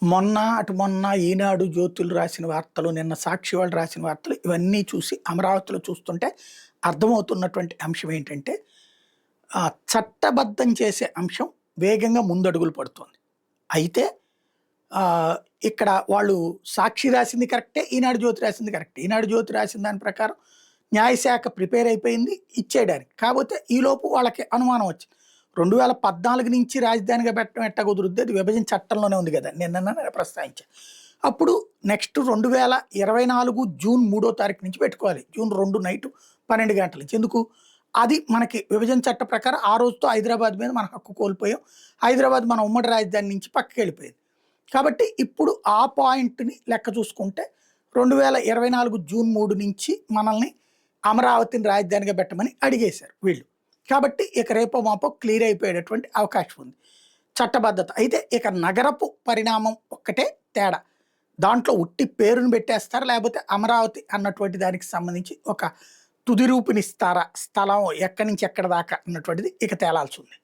మొన్న ఈనాడు, జ్యోతులు రాసిన వార్తలు, నిన్న సాక్షి వాళ్ళు రాసిన వార్తలు ఇవన్నీ చూసి అమరావతిలో చూస్తుంటే అర్థమవుతున్నటువంటి అంశం ఏంటంటే, చట్టబద్ధం చేసే అంశం వేగంగా ముందడుగులు పడుతోంది. అయితే ఇక్కడ వాళ్ళు సాక్షి రాసింది కరెక్టే, ఈనాడు, జ్యోతి రాసింది కరెక్టే. ఈనాడు, జ్యోతి రాసిన దాని ప్రకారం న్యాయశాఖ ప్రిపేర్ అయిపోయింది ఇచ్చేయడానికి. కాపోతే ఈలోపు వాళ్ళకి అనుమానం వచ్చింది. 2014 నుంచి రాజధానిగా పెట్టడం ఎట్టా కుదురుద్ది? అది విభజన చట్టంలోనే ఉంది కదా! నేను ప్రస్తావించా. అప్పుడు నెక్స్ట్ 2024 జూన్ 3వ తారీఖు నుంచి పెట్టుకోవాలి. జూన్ 2 నైట్ 12 గంటల నుంచి. ఎందుకు? అది మనకి విభజన చట్ట ప్రకారం ఆ రోజుతో హైదరాబాద్ మీద మన హక్కు కోల్పోయాం. హైదరాబాద్ మన ఉమ్మడి రాజధాని నుంచి పక్కకెళ్ళిపోయింది. కాబట్టి ఇప్పుడు ఆ పాయింట్‌ని లెక్క చూసుకుంటే 2024 జూన్ 3 నుంచి మనల్ని అమరావతిని రాజధానిగా పెట్టమని అడిగేశారు వీళ్ళు. కాబట్టి ఇక రేపో మాపో క్లియర్ అయిపోయేటటువంటి అవకాశం ఉంది. చట్టబద్ధత. అయితే ఇక నగరపు పరిణామం ఒక్కటే తేడా. దాంట్లో ఉట్టి పేరుని పెట్టేస్తారా? లేకపోతే అమరావతి అన్నటువంటి దానికి సంబంధించి ఒక తుది రూపునిస్తారా? స్థలం ఎక్కడి నుంచి ఎక్కడి దాకా అన్నటువంటిది ఇక తేలాల్సి ఉంది.